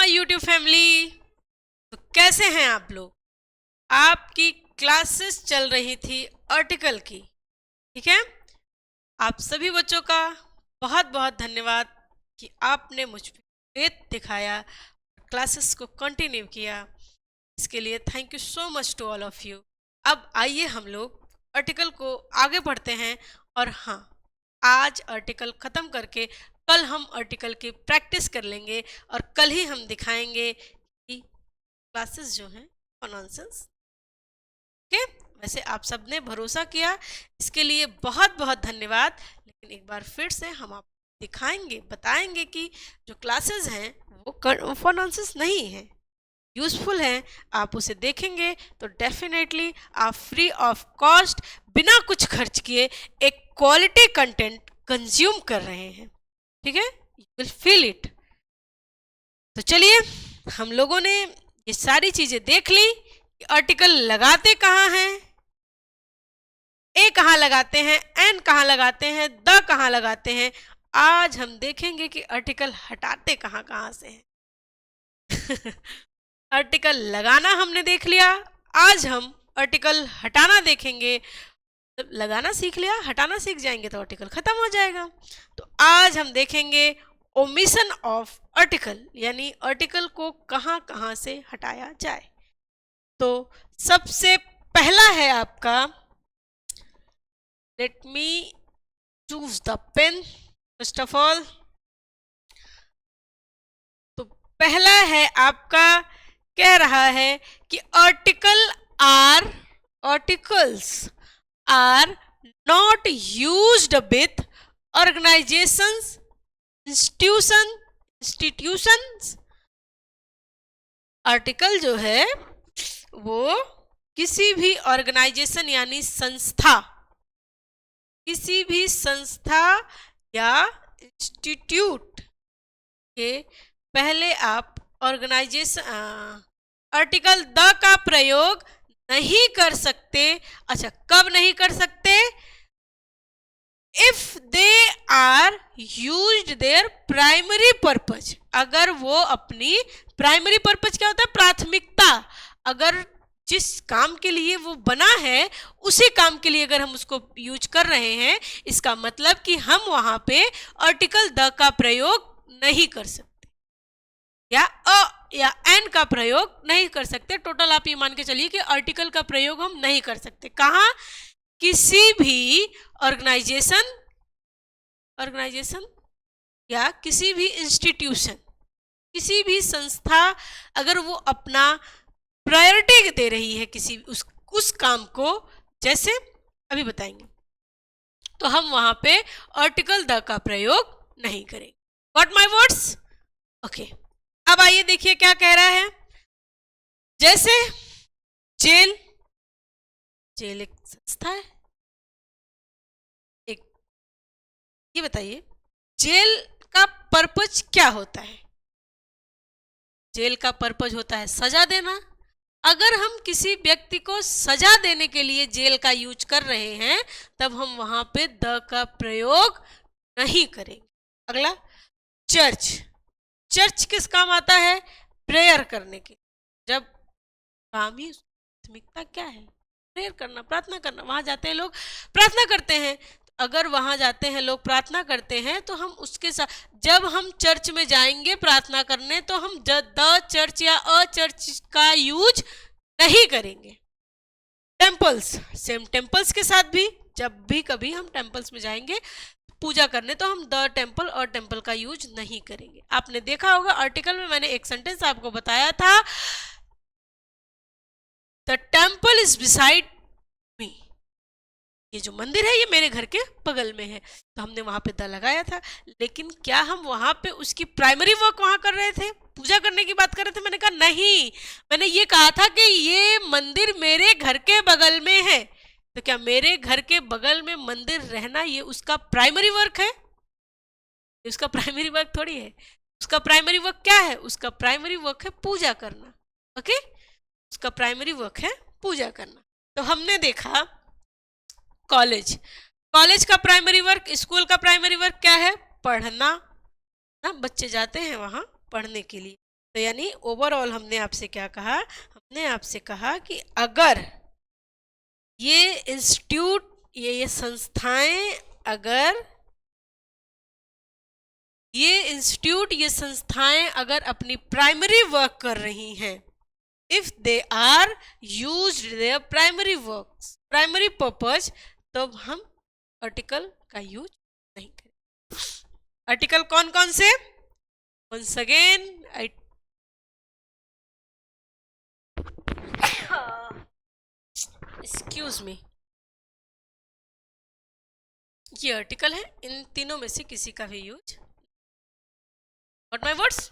My YouTube family. तो कैसे हैं आप लोग? आपकी क्लासेस चल रही थी आर्टिकल की, ठीक है। आप सभी बच्चों का बहुत बहुत धन्यवाद कि आपने मुझ पर फेथ दिखाया, क्लासेस को कंटिन्यू किया। इसके लिए thank you so much to all of you. अब आइए हम लोग आर्टिकल को आगे बढ़ते हैं। और हाँ, आज आर्टिकल ख़त्म करके कल हम आर्टिकल की प्रैक्टिस कर लेंगे और कल ही हम दिखाएंगे कि क्लासेस जो हैं वो नॉनसेंस। ओके, वैसे आप सबने भरोसा किया, इसके लिए बहुत बहुत धन्यवाद। लेकिन एक बार फिर से हम आपको दिखाएंगे, बताएंगे कि जो क्लासेस हैं वो फॉर नॉनसेंस नहीं है, यूज़फुल है। आप उसे देखेंगे तो डेफिनेटली आप फ्री ऑफ कॉस्ट, बिना कुछ खर्च किए एक क्वालिटी कंटेंट कंज्यूम कर रहे हैं, ठीक है। You will feel it. तो चलिए, हम लोगों ने ये सारी चीज़ें देख ली कि आर्टिकल लगाते कहाँ हैं, ए कहाँ लगाते हैं, एन कहाँ लगाते हैं, द कहाँ लगाते हैं। आज हम देखेंगे कि आर्टिकल हटाते कहाँ कहाँ से हैं। आर्टिकल लगाना हमने देख लिया, आज हम आर्टिकल हटाना देखेंगे। जब लगाना सीख लिया, हटाना सीख जाएंगे तो आर्टिकल खत्म हो जाएगा। तो आज हम देखेंगे ओमिशन ऑफ आर्टिकल, यानी आर्टिकल को कहाँ कहाँ से हटाया जाए। तो सबसे पहला है आपका, let me choose the pen first of all. तो पहला है आपका, कह रहा है कि articles are not used with organisations, institutions. Article जो है वो किसी भी ऑर्गेनाइजेशन यानी संस्था, किसी भी संस्था या इंस्टीट्यूट के पहले आप ऑर्गेनाइजेशन आर्टिकल द का प्रयोग नहीं कर सकते। अच्छा, कब नहीं कर सकते? If they are used their primary purpose, अगर वो अपनी प्राइमरी पर्पज क्या होता है? प्राथमिकता। अगर जिस काम के लिए वो बना है उसी काम के लिए अगर हम उसको यूज कर रहे हैं, इसका मतलब कि हम वहां पे आर्टिकल द का प्रयोग नहीं कर सकते या या एन का प्रयोग नहीं कर सकते। टोटल आप ये मान के चलिए कि आर्टिकल का प्रयोग हम नहीं कर सकते। कहाँ? किसी भी ऑर्गेनाइजेशन या किसी भी इंस्टीट्यूशन, किसी भी संस्था अगर वो अपना प्रायोरिटी दे रही है किसी उस काम को, जैसे अभी बताएंगे, तो हम वहां पे आर्टिकल द का प्रयोग नहीं करेंगे। What my words? ओके, अब आइए देखिए क्या कह रहा है। जैसे जेल एक संस्था है। एक ये बताइए, जेल का पर्पज क्या होता है? जेल का पर्पज होता है सजा देना। अगर हम किसी व्यक्ति को सजा देने के लिए जेल का यूज कर रहे हैं, तब हम वहां पे द का प्रयोग नहीं करेंगे। अगला, चर्च किस काम आता है? प्रेयर करने के। जब काम ही, प्राथमिकता क्या है? प्रेयर करना, प्रार्थना करना। वहां जाते हैं लोग, प्रार्थना करते हैं। अगर वहां जाते हैं लोग, प्रार्थना करते हैं, तो हम उसके साथ, जब हम चर्च में जाएंगे प्रार्थना करने, तो हम द चर्च या अ चर्च का यूज नहीं करेंगे। टेम्पल्स, सेम टेम्पल्स के साथ भी, जब भी कभी हम टेम्पल्स में जाएंगे पूजा करने, तो हम द टेम्पल और टेम्पल का यूज नहीं करेंगे। आपने देखा होगा आर्टिकल में मैंने एक सेंटेंस आपको बताया था, the temple is beside me. ये जो मंदिर है ये मेरे घर के बगल में है, तो हमने वहां पे द लगाया था। लेकिन क्या हम वहां पे उसकी प्राइमरी वर्क वहां कर रहे थे? पूजा करने की बात कर रहे थे? मैंने कहा नहीं, मैंने ये कहा था कि ये मंदिर मेरे घर के बगल में है। तो क्या मेरे घर के बगल में मंदिर रहना ये उसका प्राइमरी वर्क है? उसका प्राइमरी वर्क थोड़ी है। उसका प्राइमरी वर्क क्या है? उसका प्राइमरी वर्क है पूजा करना। ओके, उसका प्राइमरी वर्क है पूजा करना। तो हमने देखा कॉलेज का प्राइमरी वर्क, स्कूल का प्राइमरी वर्क क्या है? पढ़ना ना, बच्चे जाते हैं वहां पढ़ने के लिए। तो यानी ओवरऑल हमने आपसे क्या कहा, हमने आपसे कहा कि अगर ये इंस्टीट्यूट, ये संस्थाएं, अगर ये इंस्टीट्यूट, ये संस्थाएं अगर अपनी प्राइमरी वर्क कर रही हैं, if they are used their primary works, primary purpose, तब हम आर्टिकल का यूज नहीं करें। आर्टिकल कौन कौन से? Once again I excuse me, ये आर्टिकल है, इन तीनों में से किसी का भी use, what my words,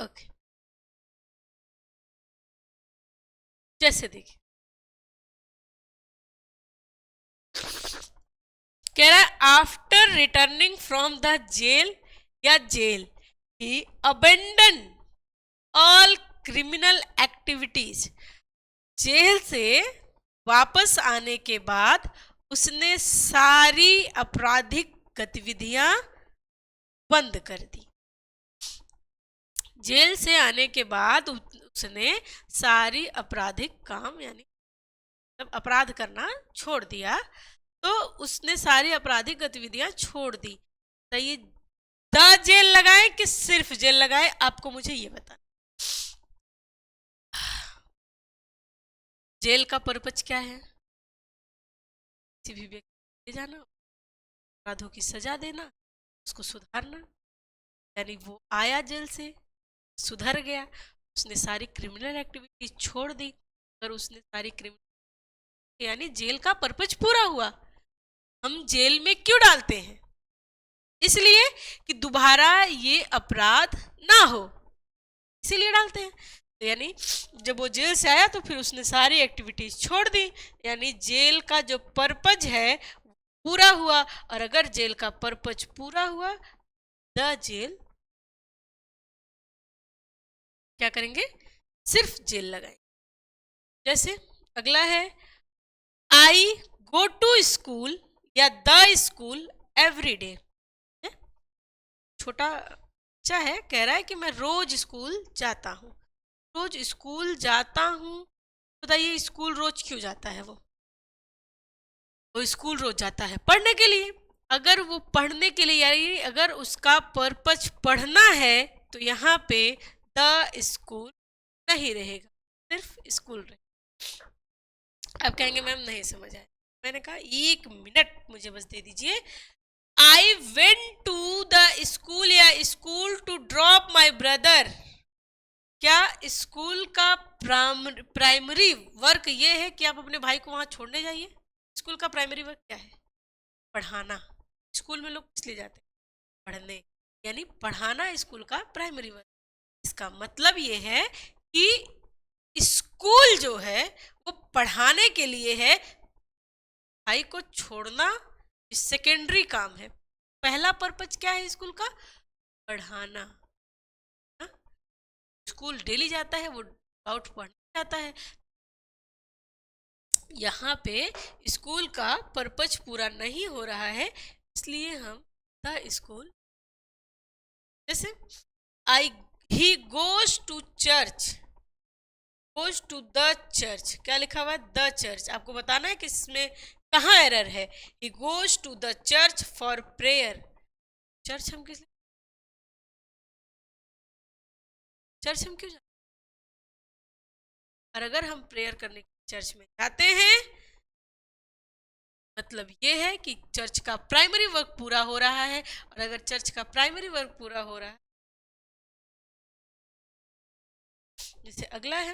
okay. जैसे देखिए कह रहा है after returning from the jail या जेल ही abandon all criminal activities, jail से वापस आने के बाद उसने सारी आपराधिक गतिविधियां बंद कर दी। जेल से आने के बाद उसने सारी आपराधिक काम यानी जब अपराध करना छोड़ दिया, तो उसने सारी आपराधिक गतिविधियां छोड़ दी। तो ये द जेल लगाए कि सिर्फ जेल लगाए, आपको मुझे ये बताना। जेल का पर्पज क्या है? किसी भी व्यक्ति ले जाना, अपराधों की सजा देना, उसको सुधारना। यानी वो आया जेल से, सुधर गया, उसने सारी क्रिमिनल एक्टिविटी छोड़ दी। अगर उसने सारी क्रिमिनल, यानी जेल का पर्पज पूरा हुआ। हम जेल में क्यों डालते हैं? इसलिए कि दोबारा ये अपराध ना हो, इसीलिए डालते हैं। तो यानी जब वो जेल से आया तो फिर उसने सारी एक्टिविटीज छोड़ दी, यानी जेल का जो पर्पज है पूरा हुआ। और अगर जेल का पर्पज पूरा हुआ, द जेल क्या करेंगे? सिर्फ जेल लगाएंगे। जैसे अगला है आई गो टू स्कूल या द स्कूल एवरी डे। छोटा बच्चा है, कह रहा है कि मैं रोज स्कूल जाता हूँ। रोज स्कूल जाता हूँ, बताइए स्कूल रोज क्यों जाता है? वो स्कूल रोज जाता है पढ़ने के लिए। अगर वो पढ़ने के लिए, यानी अगर उसका पर्पज पढ़ना है, तो यहाँ पे द स्कूल नहीं रहेगा, सिर्फ स्कूल रहेगा। अब कहेंगे मैम नहीं समझ आया। मैंने कहा 1 मिनट मुझे बस दे दीजिए। I went to the school या school to drop my brother. क्या स्कूल का प्राइमरी वर्क ये है कि आप अपने भाई को वहां छोड़ने जाइए? स्कूल का प्राइमरी वर्क क्या है? पढ़ाना। स्कूल में लोग किस लिए जाते हैं? पढ़ने, यानी पढ़ाना स्कूल का प्राइमरी वर्क। इसका मतलब ये है कि स्कूल जो है वो पढ़ाने के लिए है, भाई को छोड़ना सेकेंडरी काम है। पहला पर्पज क्या है स्कूल का? पढ़ाना। हा? स्कूल डेली जाता है, वो आउट पढ़ने जाता है। यहाँ पे स्कूल का पर्पज पूरा नहीं हो रहा है, इसलिए हम द स्कूल, जैसे I he goes to church, goes to the church, क्या लिखा हुआ है? The church. आपको बताना है कि इसमें कहाँ एरर है। He goes to the church for prayer. Church हम किस लिए, चर्च हम क्यों जाते? और अगर हम प्रेयर करने चर्च में जाते हैं, मतलब ये है कि चर्च का प्राइमरी वर्क पूरा हो रहा है। और अगर चर्च का प्राइमरी वर्क पूरा हो रहा है, जैसे अगला है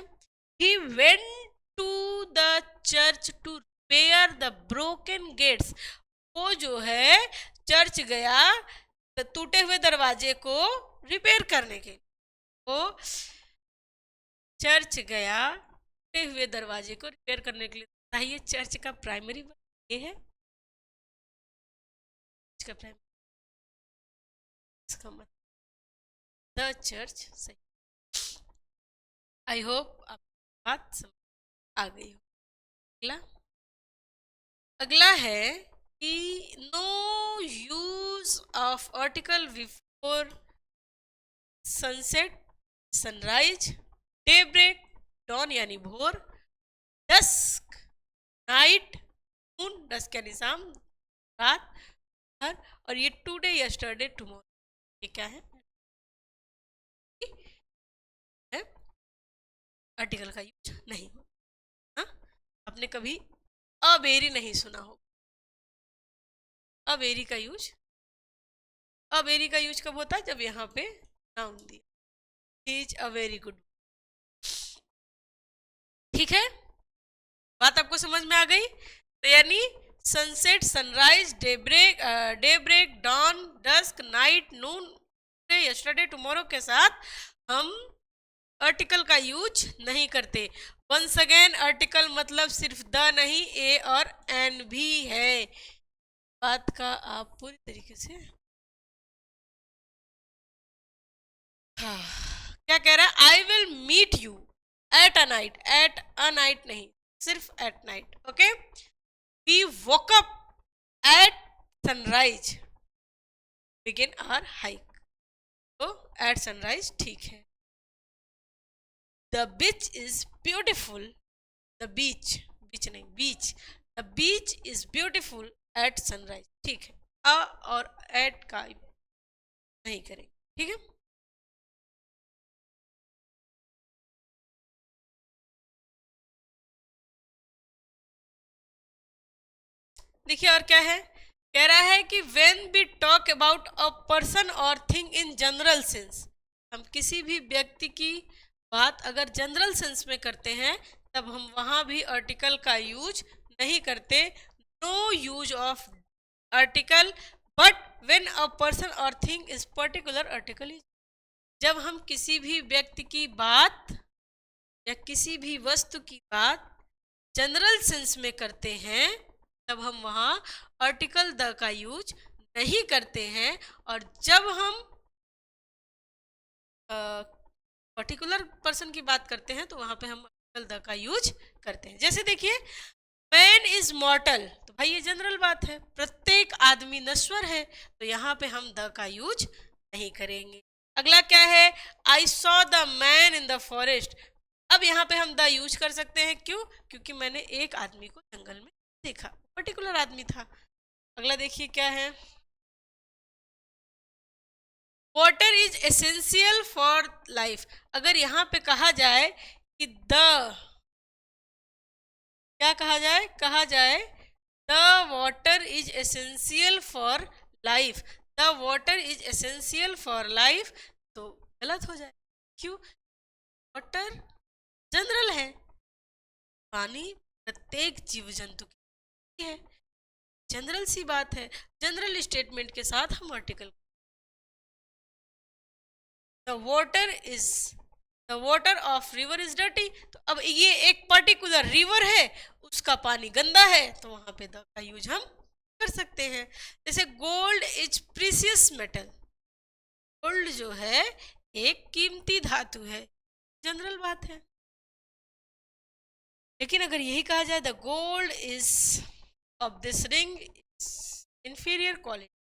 he went to the church to repair the broken gates. वो जो है चर्च गया टूटे हुए दरवाजे को रिपेयर करने के लिए। वो चर्च गया टूटे हुए दरवाजे को रिपेयर करने के लिए। चाहिए चर्च का प्राइमरी वर्क ये है, चर्च का प्राइमरी, इसका मतलब द चर्च। सही। आई होप आप बात समझ आ गई हो। अगला अगला है कि no use of article before sunset sunrise, day break, dawn यानी भोर, डस्क नाइट, मून डस्क यानी शाम रात, हर, और ये टुडे, यस्टरडे, टुमारो, ये क्या है? आर्टिकल का यूज नहीं हो। हाँ, आपने कभी अ वेरी नहीं सुना हो। अ वेरी का यूज कब होता है? जब यहाँ पे नाउन दिया, इज अ वेरी गुड। ठीक है, बात आपको समझ में आ गई? तो यानी sunset, sunrise, day break, dawn, dusk, night, noon, yesterday, tomorrow के साथ हम आर्टिकल का यूज नहीं करते। वंस अगेन, आर्टिकल मतलब सिर्फ द नहीं, ए और एन भी है। बात का आप पूरी तरीके से क्या कह रहा है? I will meet you at a night नहीं, सिर्फ at night. Okay, we woke up at sunrise, begin our hike. तो एट सनराइज ठीक है। The beach is beautiful, the beach नहीं, beach, the beach is beautiful at sunrise, ठीक है। अ और eight का नहीं करेंगे, ठीक है। देखिए और क्या है, कह रहा है कि when we talk about a person or thing in general sense, हम किसी भी व्यक्ति की बात अगर जनरल सेंस में करते हैं तब हम वहां भी आर्टिकल का यूज नहीं करते। No use of article, but when a person or thing is particular, article is. जब हम किसी भी व्यक्ति की बात या किसी भी वस्तु की बात जनरल सेंस में करते हैं तब हम वहाँ आर्टिकल द का यूज नहीं करते हैं, और जब हम पर्टिकुलर पर्सन की बात करते हैं तो वहाँ पे हम आर्टिकल द का यूज करते हैं। जैसे देखिए, मैन इज मॉर्टल, तो भाई ये जनरल बात है, प्रत्येक आदमी नश्वर है, तो यहाँ पे हम द का यूज नहीं करेंगे। अगला क्या है? I saw the man in the forest. अब यहाँ पे हम द यूज कर सकते हैं, क्यों? क्योंकि मैंने एक आदमी को जंगल में देखा, पर्टिकुलर आदमी था। अगला देखिए क्या है, water is essential for life. अगर यहाँ पे कहा जाए कि क्या कहा जाए the water is essential for life, the water is essential for life, तो गलत हो जाए। क्यों? वाटर जनरल है, पानी प्रत्येक जीव जंतु की है, जनरल सी बात है। जनरल स्टेटमेंट के साथ हम article, the water of river is dirty, तो अब ये एक पर्टिकुलर रिवर है, उसका पानी गंदा है, तो वहां पे द का यूज हम कर सकते हैं। जैसे gold is precious metal, gold जो है एक कीमती धातु है, जनरल बात है। लेकिन अगर यही कहा जाए the gold is of this ring inferior quality,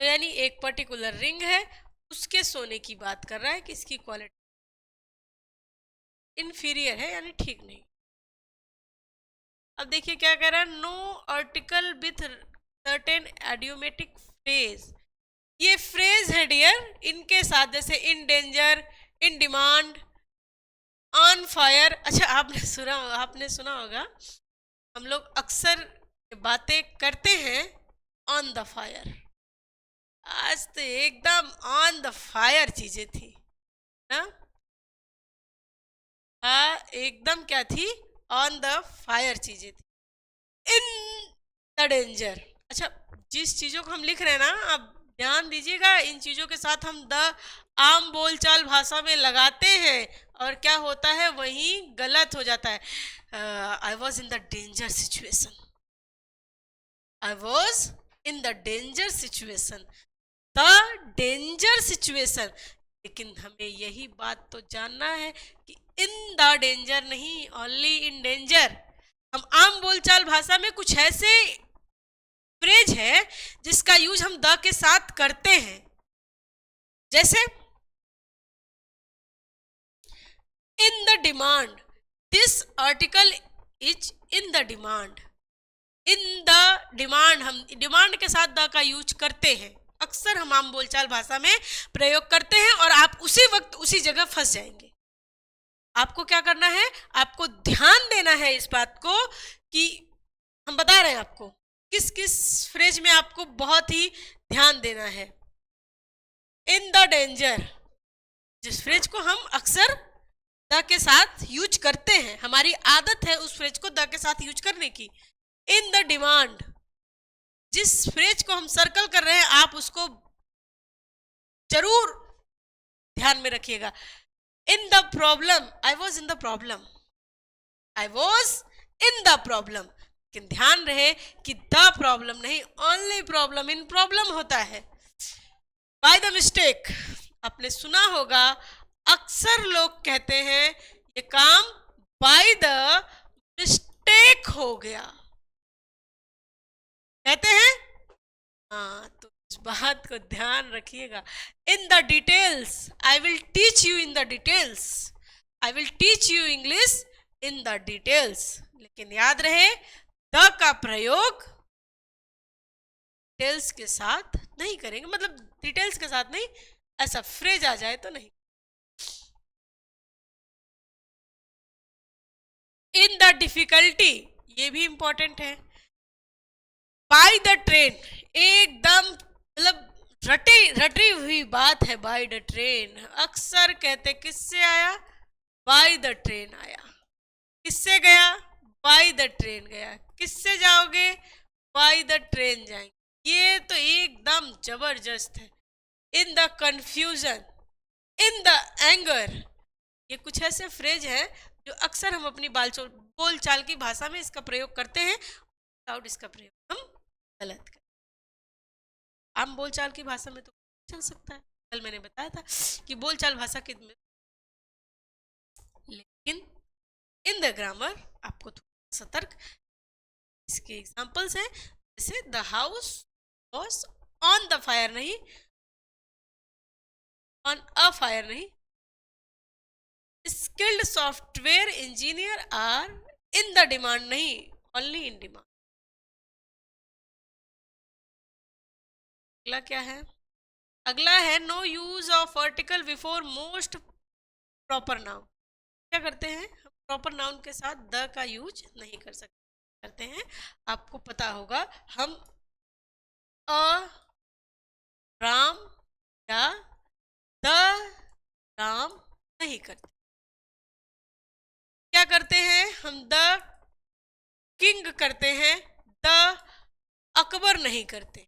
तो यानी एक पर्टिकुलर रिंग है, उसके सोने की बात कर रहा है कि इसकी क्वालिटी इंफीरियर है, यानी ठीक नहीं। अब देखिए क्या कह रहा है, no article with certain idiomatic phrase. ये फ्रेज है डियर, इनके साथ जैसे in danger, in demand, on fire. अच्छा, आपने सुना होगा, हम लोग अक्सर बातें करते हैं ऑन द फायर। आज तो एकदम ऑन द फायर चीजें थी ना। हाँ, एकदम क्या थी? ऑन द फायर चीजें थी। In the danger. अच्छा, जिस चीजों को हम लिख रहे हैं ना, आप ध्यान दीजिएगा, इन चीजों के साथ हम द आम बोलचाल भाषा में लगाते हैं और क्या होता है, वही गलत हो जाता है। I was in the danger situation, I was in the danger situation, the danger situation. लेकिन हमें यही बात तो जानना है कि इन द डेंजर नहीं, ओनली इन डेंजर। हम आम बोलचाल भाषा में कुछ ऐसे फ्रेज है जिसका यूज हम द के साथ करते हैं, जैसे इन the demand, this article is in the demand. In the demand, हम डिमांड के साथ द का यूज करते हैं, अक्सर हम आम बोलचाल भाषा में प्रयोग करते हैं, और आप उसी वक्त उसी जगह फंस जाएंगे। आपको क्या करना है, आपको ध्यान देना है इस बात को कि हम बता रहे हैं आपको किस किस फ्रेज में आपको बहुत ही ध्यान देना है। इन द डेंजर, जिस फ्रेज को हम अक्सर द के साथ यूज करते हैं, हमारी आदत है उस फ्रेज को द के साथ यूज करने की। इन द डिमांड, जिस फ्रेज को हम सर्कल कर रहे हैं आप उसको जरूर ध्यान में रखिएगा। In the problem, I was in the problem, I was in the problem, लेकिन ध्यान रहे कि द प्रॉब्लम नहीं, ओनली प्रॉब्लम इन प्रॉब्लम होता है। बाय द मिस्टेक, आपने सुना होगा अक्सर लोग कहते हैं ये काम बाय द मिस्टेक हो गया, कहते हैं। हाँ, तो इस बात को ध्यान रखिएगा। In the details, I will teach you in the details, I will teach you English in the details, लेकिन याद रहे द का प्रयोग डिटेल्स के साथ नहीं करेंगे, मतलब डिटेल्स के साथ नहीं, ऐसा फ्रेज आ जाए तो नहीं। इन द डिफिकल्टी, ये भी इंपॉर्टेंट है। बाय द ट्रेन, एकदम मतलब रटी हुई बात है। बाय द ट्रेन अक्सर कहते किससे आया, बाय द ट्रेन आया। किससे गया, बाय द ट्रेन गया। किससे जाओगे, बाय द ट्रेन जाएंगे। ये तो एकदम जबरदस्त है। In the confusion, in the anger, ये कुछ ऐसे फ्रेज हैं जो अक्सर हम अपनी बोलचाल की भाषा में इसका प्रयोग करते हैं, और इसका प्रयोग हम गलत करें। आम बोलचाल की भाषा में तो चल सकता है, कल मैंने बताया था कि बोलचाल भाषा के में, लेकिन इन द ग्रामर आपको थोड़ा सतर्क। इसके एग्जांपल्स हैं, जैसे the house was on the fire, नहीं ऑन अ फायर नहीं। Skilled software engineer are in the demand, नहीं ओनली इन डिमांड। अगला क्या है, अगला है no use of article before most proper noun. क्या करते हैं हम, प्रॉपर नाउन के साथ द का यूज नहीं कर सकते, करते हैं। आपको पता होगा हम अ राम या द राम नहीं करते। क्या करते हैं हम, द किंग करते हैं, द अकबर नहीं करते।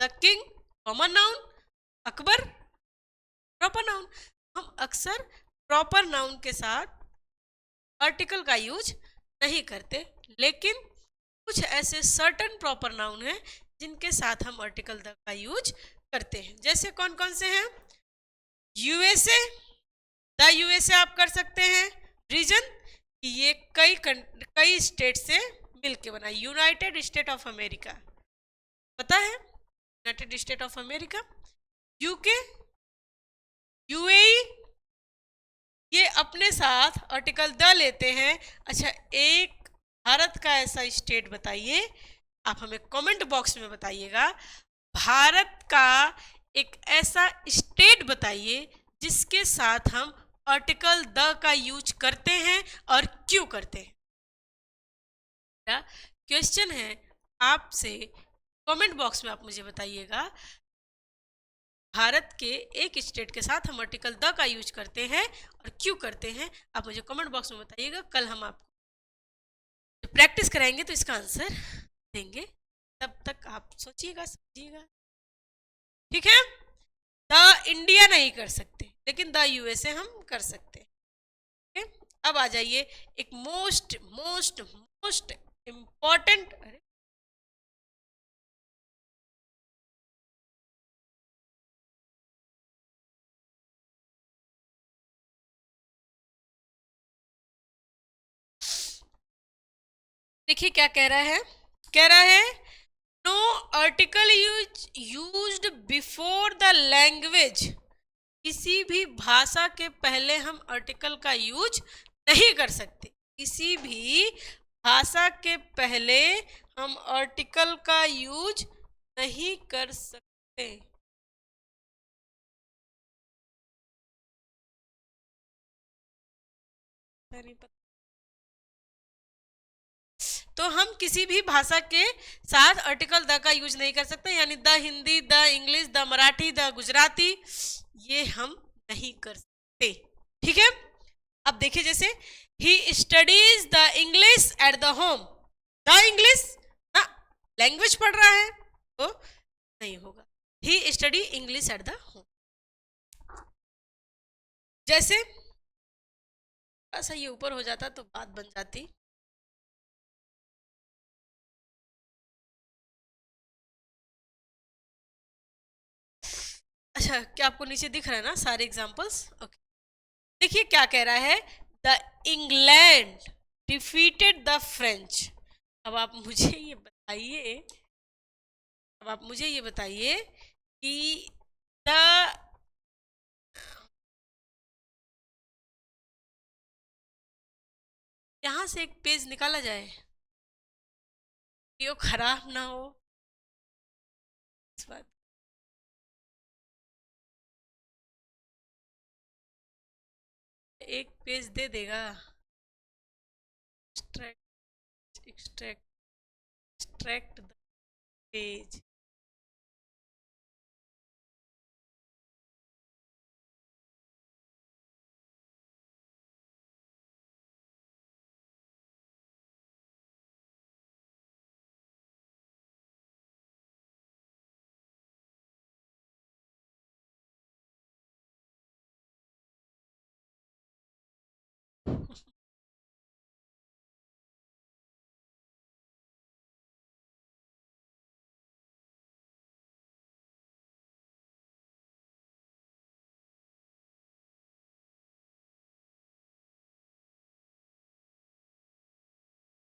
The king common noun, Akbar proper noun. हम अक्सर प्रॉपर नाउन के साथ आर्टिकल का यूज नहीं करते, लेकिन कुछ ऐसे सर्टन प्रॉपर नाउन हैं जिनके साथ हम आर्टिकल द का यूज करते हैं। जैसे कौन कौन से हैं, यूएसए, द यूएसए आप कर सकते हैं। रीजन, ये कई स्टेट से मिलके बना, यूनाइटेड स्टेट ऑफ अमेरिका, पता है United state of America. UK, UAE, ये अपने साथ आर्टिकल द लेते हैं। अच्छा, एक भारत का ऐसा स्टेट बताइए, आप हमें कमेंट बॉक्स में बताइएगा। भारत का एक ऐसा स्टेट बताइए जिसके साथ हम आर्टिकल द का यूज करते हैं और क्यों करते हैं। क्वेश्चन है आपसे, कमेंट बॉक्स में आप मुझे बताइएगा, भारत के एक स्टेट के साथ हम आर्टिकल द का यूज करते हैं और क्यों करते हैं। आप मुझे कमेंट बॉक्स में बताइएगा। कल हम आपको प्रैक्टिस कराएंगे तो इसका आंसर देंगे, तब तक आप सोचिएगा, समझिएगा, ठीक है। द इंडिया नहीं कर सकते, लेकिन द यूएसए हम कर सकते हैं। अब आ जाइए एक मोस्ट मोस्ट मोस्ट इम्पॉर्टेंट, अरे देखिए क्या कह रहा है, कह रहा है no article used before the language किसी भी भाषा के पहले हम आर्टिकल का यूज नहीं कर सकते। किसी भी भाषा के पहले हम आर्टिकल का यूज नहीं कर सकते। तो हम किसी भी भाषा के साथ आर्टिकल द का यूज नहीं कर सकते, यानी the Hindi, the English, the Marathi, the Gujarati, ये हम नहीं कर सकते। ठीक है, अब देखिए जैसे he studies the English at the home, the English ना लैंग्वेज पढ़ रहा है तो नहीं होगा, he study English at the home. जैसे ऐसा ये ऊपर हो जाता तो बात बन जाती। अच्छा, क्या आपको नीचे दिख रहा है ना सारे एग्जांपल्स? ओके, देखिए क्या कह रहा है, the England defeated the French. अब आप मुझे ये बताइए, अब आप मुझे ये बताइए कि द यहां से एक पेज निकाला जाए कि वो खराब ना हो इस बात। एक पेज दे देगा, extract extract extract the page.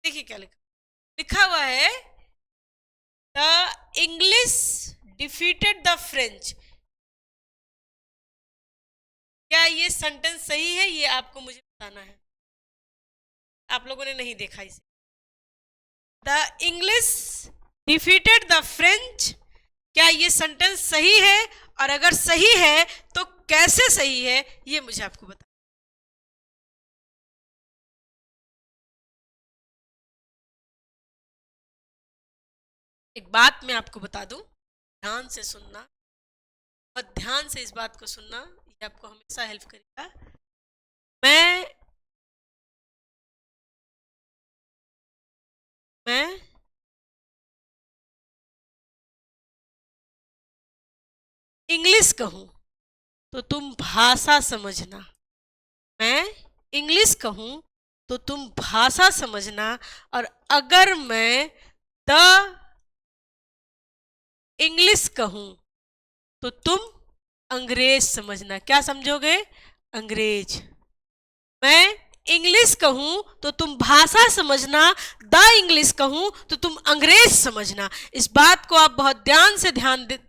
देखिए क्या लिखा, लिखा हुआ है the English defeated the French. क्या ये सेंटेंस सही है, ये आपको मुझे बताना है। आप लोगों ने नहीं देखा इसे। The English defeated the French, क्या ये सेंटेंस सही है? और अगर सही है तो कैसे सही है, ये मुझे आपको बता। एक बात मैं आपको बता दूं, ध्यान से सुनना और ध्यान से इस बात को सुनना, ये आपको हमेशा हेल्प करेगा। मैं इंग्लिश कहूं तो तुम भाषा समझना, मैं इंग्लिश कहूं तो तुम भाषा समझना, और अगर मैं द इंग्लिश कहूं तो तुम अंग्रेज समझना। क्या समझोगे? अंग्रेज। मैं इंग्लिश कहूं तो तुम भाषा समझना, द इंग्लिश कहूं तो तुम अंग्रेज समझना। इस बात को आप बहुत ध्यान से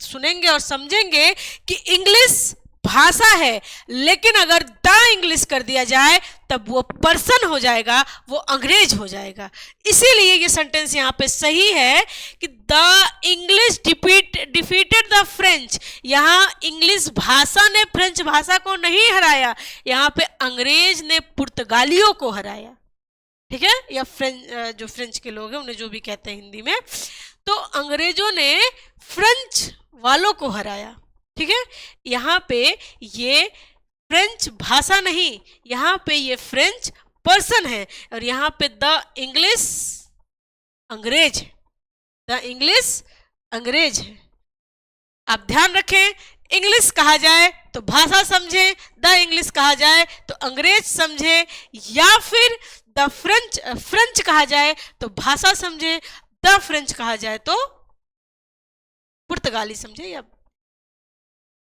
सुनेंगे और समझेंगे कि इंग्लिश भाषा है, लेकिन अगर द इंग्लिश कर दिया जाए तब वो पर्सन हो जाएगा, वो अंग्रेज हो जाएगा। इसीलिए ये सेंटेंस यहाँ पे सही है कि the English defeated the French. यहाँ इंग्लिश भाषा ने फ्रेंच भाषा को नहीं हराया, यहाँ पे अंग्रेज ने पुर्तगालियों को हराया। ठीक है, या फ्रेंच, जो फ्रेंच के लोग हैं उन्हें जो भी कहते हैं हिंदी में, तो अंग्रेजों ने फ्रेंच वालों को हराया। ठीक है, यहाँ पे ये फ्रेंच भाषा नहीं, यहाँ पे ये फ्रेंच पर्सन है, और यहाँ पे द इंग्लिश अंग्रेज है, द इंग्लिश अंग्रेज है। आप ध्यान रखें, इंग्लिश कहा जाए तो भाषा समझे, द इंग्लिश कहा जाए तो अंग्रेज समझे, या फिर द फ्रेंच कहा जाए तो भाषा समझे, द फ्रेंच कहा जाए तो पुर्तगाली समझे, या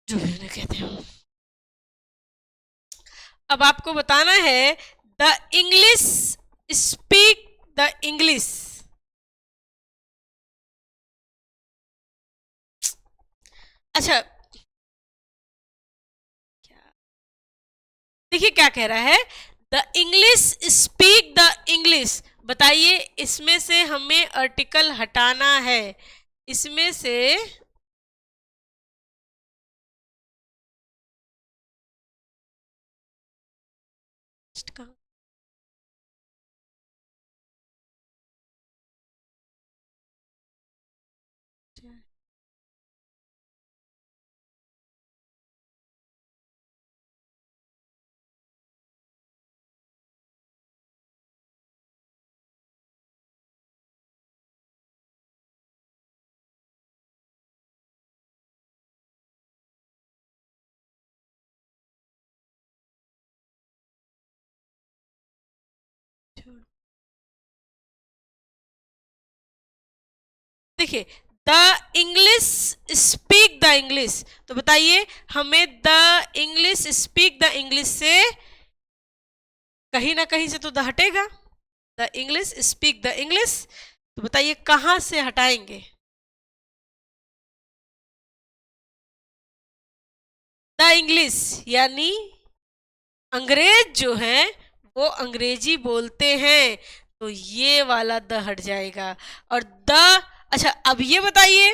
जो भी उन्हें कहते हैं। अब आपको बताना है the English speak the English. अच्छा, देखिए क्या कह रहा है, the English speak the English. बताइए इसमें से हमें आर्टिकल हटाना है, इसमें से देखिए the English speak the English, तो बताइए हमें the English speak the English से कहीं ना कहीं से तो द हटेगा, the English speak the English, तो बताइए कहां से हटाएंगे। द इंग्लिश यानी अंग्रेज जो है वो अंग्रेजी बोलते हैं, तो ये वाला द हट जाएगा। और द, अच्छा अब ये बताइए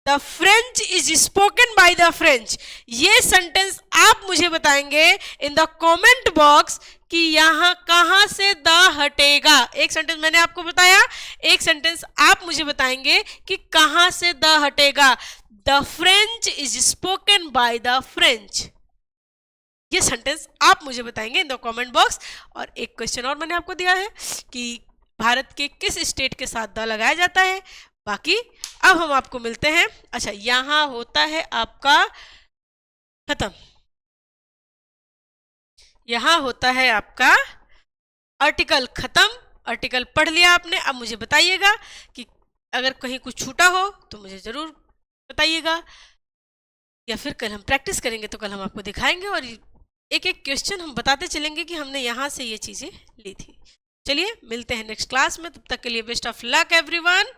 the French is spoken by the French, ये सेंटेंस आप मुझे बताएंगे इन द कमेंट बॉक्स कि यहां कहां से द हटेगा। एक सेंटेंस मैंने आपको बताया, एक सेंटेंस आप मुझे बताएंगे कि कहां से द हटेगा। The French is spoken by the French, ये सेंटेंस आप मुझे बताएंगे इन द कमेंट बॉक्स। और एक क्वेश्चन और मैंने आपको दिया है कि भारत के किस स्टेट के साथ द लगाया जाता है। बाकी अब हम आपको मिलते हैं। अच्छा यहां होता है आपका खत्म, यहां होता है आपका आर्टिकल खत्म। आर्टिकल पढ़ लिया आपने, अब मुझे बताइएगा कि अगर कहीं कुछ छूटा हो तो मुझे जरूर बताइएगा, या फिर कल हम प्रैक्टिस करेंगे तो कल हम आपको दिखाएंगे और एक एक क्वेश्चन हम बताते चलेंगे कि हमने यहाँ से ये चीज़ें ली थी। चलिए मिलते हैं नेक्स्ट क्लास में, तब तक के लिए बेस्ट ऑफ लक एवरीवन।